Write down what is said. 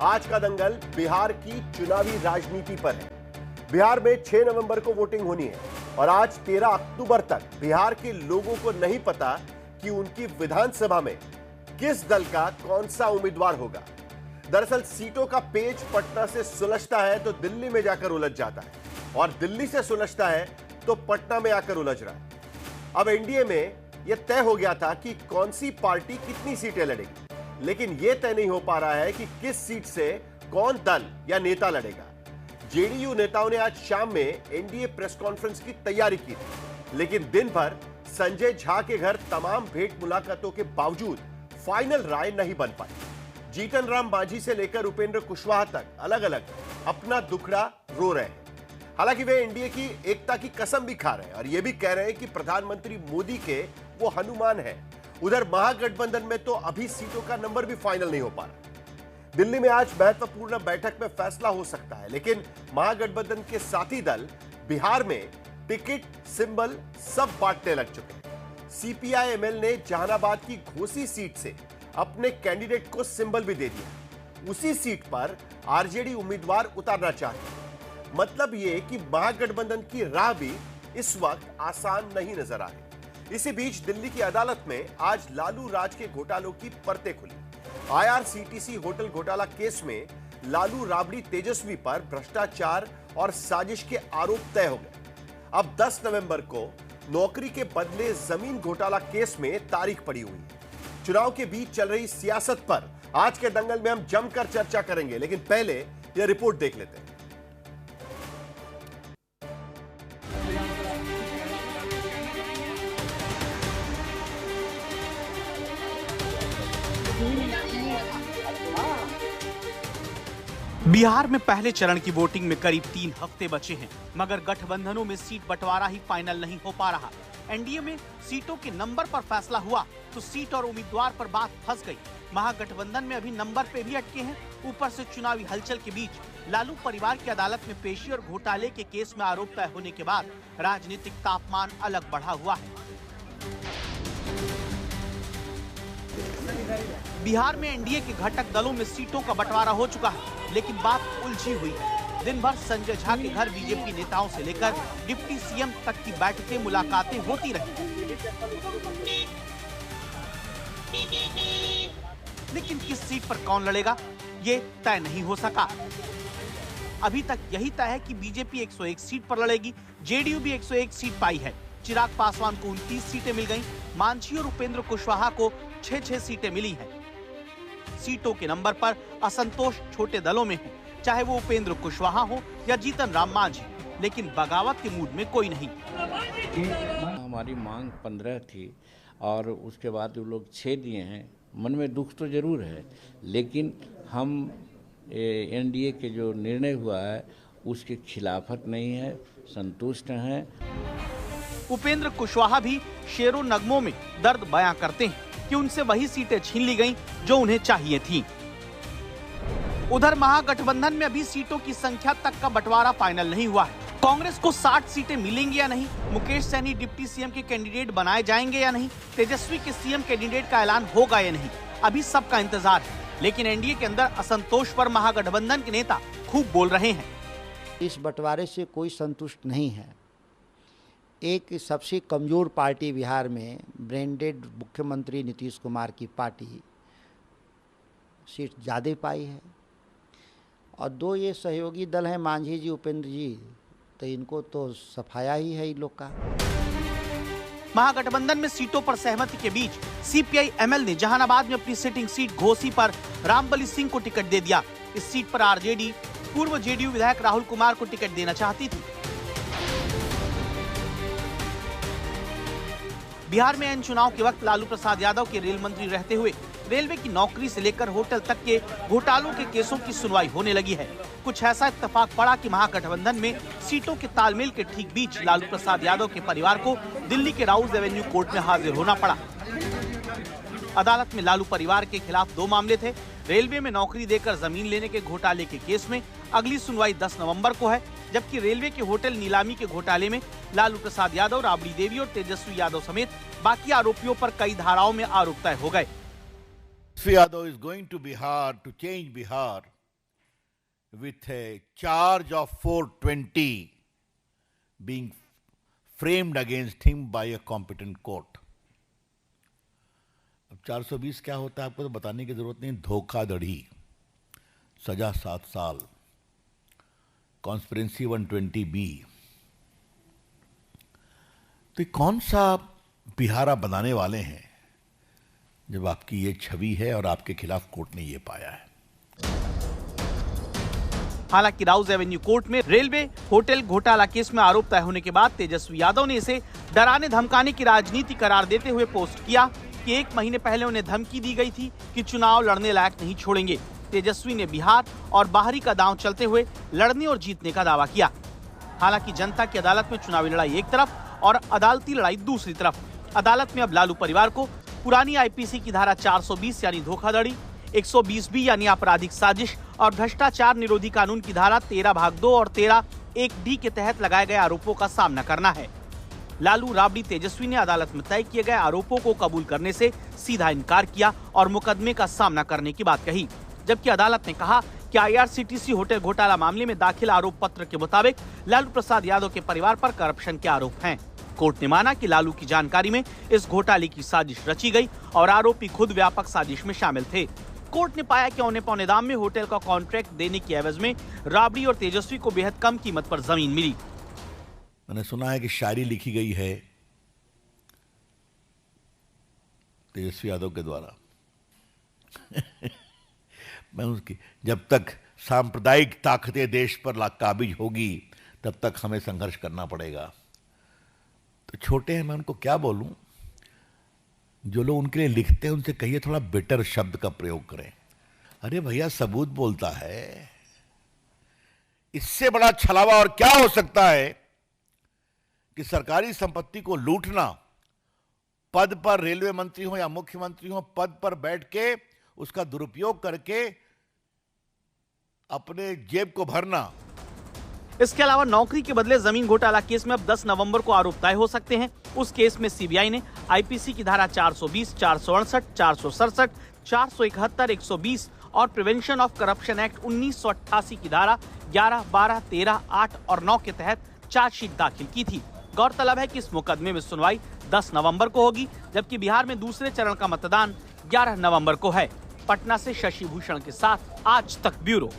आज का दंगल बिहार की चुनावी राजनीति पर है। बिहार में 6 नवंबर को वोटिंग होनी है और आज 13 अक्टूबर तक बिहार के लोगों को नहीं पता कि उनकी विधानसभा में किस दल का कौन सा उम्मीदवार होगा। दरअसल सीटों का पेच पटना से सुलझता है तो दिल्ली में जाकर उलझ जाता है और दिल्ली से सुलझता है तो पटना में आकर उलझ रहा है। अब एनडीए में यह तय हो गया था कि कौन सी पार्टी कितनी सीटें लड़ेगी, लेकिन यह तय नहीं हो पा रहा है कि किस सीट से कौन दल या नेता लड़ेगा। जेडीयू नेताओं ने आज शाम में एनडीए प्रेस कॉन्फ्रेंस की तैयारी की थी, लेकिन दिन भर संजय झा के घर तमाम भेंट मुलाकातों के बावजूद फाइनल राय नहीं बन पाई। जीतन राम मांझी से लेकर उपेंद्र कुशवाहा तक अलग अलग अपना दुखड़ा रो रहे हैं। हालांकि वे एनडीए की एकता की कसम भी खा रहे हैं और यह भी कह रहे हैं कि प्रधानमंत्री मोदी के वो हनुमान है। उधर महागठबंधन में तो अभी सीटों का नंबर भी फाइनल नहीं हो पा रहा। दिल्ली में आज महत्वपूर्ण बैठक में फैसला हो सकता है, लेकिन महागठबंधन के साथी दल बिहार में टिकट सिंबल सब बांटने लग चुके हैं। सीपीआई-एमएल ने जहानाबाद की घोसी सीट से अपने कैंडिडेट को सिंबल भी दे दिया। उसी सीट पर आरजेडी उम्मीदवार उतारना चाहते हैं। मतलब यह कि महागठबंधन की राह भी इस वक्त आसान नहीं नजर आ रही। इसी बीच दिल्ली की अदालत में आज लालू राज के घोटालों की परतें खुली। आईआरसीटीसी होटल घोटाला केस में लालू राबड़ी तेजस्वी पर भ्रष्टाचार और साजिश के आरोप तय हो गए। अब 10 नवंबर को नौकरी के बदले जमीन घोटाला केस में तारीख पड़ी हुई है। चुनाव के बीच चल रही सियासत पर आज के दंगल में हम जमकर चर्चा करेंगे, लेकिन पहले यह रिपोर्ट देख लेते हैं। बिहार में पहले चरण की वोटिंग में करीब 3 हफ्ते बचे हैं, मगर गठबंधनों में सीट बंटवारा ही फाइनल नहीं हो पा रहा। एनडीए में सीटों के नंबर पर फैसला हुआ तो सीट और उम्मीदवार पर बात फंस गई। महागठबंधन में अभी नंबर पे भी अटके हैं। ऊपर से चुनावी हलचल के बीच लालू परिवार की अदालत में पेशी और घोटाले के केस में आरोप तय होने के बाद राजनीतिक तापमान अलग बढ़ा हुआ है। बिहार में एनडीए के घटक दलों में सीटों का बंटवारा हो चुका है, लेकिन बात उलझी हुई है। दिन भर संजय झा के घर बीजेपी नेताओं से लेकर डिप्टी सीएम तक की बैठकें मुलाकातें होती रही, लेकिन किस सीट पर कौन लड़ेगा ये तय नहीं हो सका। अभी तक यही तय है कि बीजेपी 101 सीट पर लड़ेगी, जेडीयू भी 101 सीट पाई है। चिराग पासवान को 29 सीटें मिल गईं, मांझी और उपेंद्र कुशवाहा को 6-6 सीटें मिली हैं। सीटों के नंबर पर असंतोष छोटे दलों में है, चाहे वो उपेंद्र कुशवाहा हो या जीतन राम मांझी, लेकिन बगावत के मूड में कोई नहीं। हमारी मांग 15 थी और उसके बाद वो लोग 6 दिए हैं। मन में दुख तो जरूर है, लेकिन हम एनडीए के जो निर्णय हुआ है उसके खिलाफत नहीं है, संतुष्ट हैं। उपेंद्र कुशवाहा भी शेरों नगमों में दर्द बयां करते हैं कि उनसे वही सीटें छीन ली गईं जो उन्हें चाहिए थीं। उधर महागठबंधन में अभी सीटों की संख्या तक का बंटवारा फाइनल नहीं हुआ है। कांग्रेस को 60 सीटें मिलेंगी या नहीं, मुकेश सहनी डिप्टी सीएम के कैंडिडेट बनाए जाएंगे या नहीं, तेजस्वी के सीएम कैंडिडेट का ऐलान होगा या नहीं, अभी सबका इंतजार है। लेकिन एनडीए के अंदर असंतोष पर महागठबंधन के नेता खूब बोल रहे हैं। इस बंटवारे से कोई संतुष्ट नहीं है। एक सबसे कमज़ोर पार्टी बिहार में ब्रांडेड मुख्यमंत्री नीतीश कुमार की पार्टी सीट ज़्यादा पाई है, और 2 ये सहयोगी दल हैं मांझी जी उपेंद्र जी, तो इनको तो सफाया ही है इन लोग का। महागठबंधन में सीटों पर सहमति के बीच सीपीआई-एमएल ने जहानाबाद में अपनी सिटिंग सीट घोसी पर रामबली सिंह को टिकट दे दिया। इस सीट पर आरजेडी पूर्व जेडीयू विधायक राहुल कुमार को टिकट देना चाहती थी। बिहार में इन चुनाव के वक्त लालू प्रसाद यादव के रेल मंत्री रहते हुए रेलवे की नौकरी से लेकर होटल तक के घोटालों के केसों की सुनवाई होने लगी है। कुछ ऐसा इत्तेफाक पड़ा कि महागठबंधन में सीटों के तालमेल के ठीक बीच लालू प्रसाद यादव के परिवार को दिल्ली के राउज एवेन्यू कोर्ट में हाजिर होना पड़ा। अदालत में लालू परिवार के खिलाफ 2 मामले थे। रेलवे में नौकरी देकर जमीन लेने के घोटाले के केस में अगली सुनवाई 10 नवंबर को है, जबकि रेलवे के होटल नीलामी के घोटाले में लालू प्रसाद यादव, राबड़ी देवी और तेजस्वी यादव समेत बाकी आरोपियों पर कई धाराओं में आरोप तय हो गए। Yadav is going to Bihar to change Bihar with a charge of 420 being framed against him by a competent court. अब 420 क्या होता है आपको तो बताने की जरूरत नहीं, धोखाधड़ी, सजा 7 साल, कॉन्स्पिरेंसी 120B। तो कौन सा बिहार आप बनाने वाले हैं जब आपकी ये छवि है और आपके खिलाफ कोर्ट ने ये पाया है। हालांकि राउज एवेन्यू कोर्ट में रेलवे होटल घोटाला केस में आरोप तय होने के बाद तेजस्वी यादव ने इसे डराने धमकाने की राजनीति करार देते हुए पोस्ट किया कि 1 महीने पहले उन्हें धमकी दी गई थी कि चुनाव लड़ने लायक नहीं छोड़ेंगे। तेजस्वी ने बिहार और बाहरी का दांव चलते हुए लड़ने और जीतने का दावा किया। हालांकि जनता की अदालत में चुनावी लड़ाई एक तरफ और अदालती लड़ाई दूसरी तरफ। अदालत में अब लालू परिवार को पुरानी आईपीसी की धारा 420 यानी धोखाधड़ी, 120B यानी आपराधिक साजिश और भ्रष्टाचार निरोधी कानून की धारा 13 भाग 2 और 13 1D के तहत लगाए गए आरोपों का सामना करना है। लालू, राबड़ी, तेजस्वी ने अदालत में तय किए गए आरोपों को कबूल करने से सीधा इनकार किया और मुकदमे का सामना करने की बात कही, जबकि अदालत ने कहा कि IRCTC होटल घोटाला मामले में दाखिल आरोप पत्र के मुताबिक लालू प्रसाद यादव के परिवार पर करप्शन के आरोप हैं। कोर्ट ने माना कि लालू की जानकारी में इस घोटाले की साजिश रची गई और आरोपी खुद व्यापक साजिश में शामिल थे। कोर्ट ने पाया कि औने पौने दाम में होटल का कॉन्ट्रैक्ट देने की एवज में राबड़ी और तेजस्वी को बेहद कम कीमत पर जमीन मिली। मैंने सुना है कि शायरी लिखी गई है तेजस्वी यादव के द्वारा। मैं उसकी, जब तक सांप्रदायिक ताकतें देश पर काबिज होगी तब तक हमें संघर्ष करना पड़ेगा। तो छोटे हैं, मैं उनको क्या बोलूं, जो लोग उनके लिए लिखते हैं उनसे कहिए थोड़ा बेटर शब्द का प्रयोग करें। अरे भैया, सबूत बोलता है, इससे बड़ा छलावा और क्या हो सकता है कि सरकारी संपत्ति को लूटना, पद पर रेलवे मंत्री हो या मुख्यमंत्री हो, पद पर बैठ के उसका दुरुपयोग करके अपने जेब को भरना। इसके अलावा नौकरी के बदले जमीन घोटाला केस में अब 10 नवंबर को आरोप तय हो सकते हैं। उस केस में सीबीआई ने आईपीसी की धारा 420, 468, 467, 471, 120 और प्रिवेंशन ऑफ करप्शन एक्ट 1988 की धारा 11, 12, 13, 8 और 9 के तहत चार्जशीट दाखिल की थी। गौरतलब है कि इस मुकदमे में सुनवाई 10 नवंबर को होगी, जबकि बिहार में दूसरे चरण का मतदान 11 नवंबर को है। पटना से शशि भूषण के साथ आज तक ब्यूरो।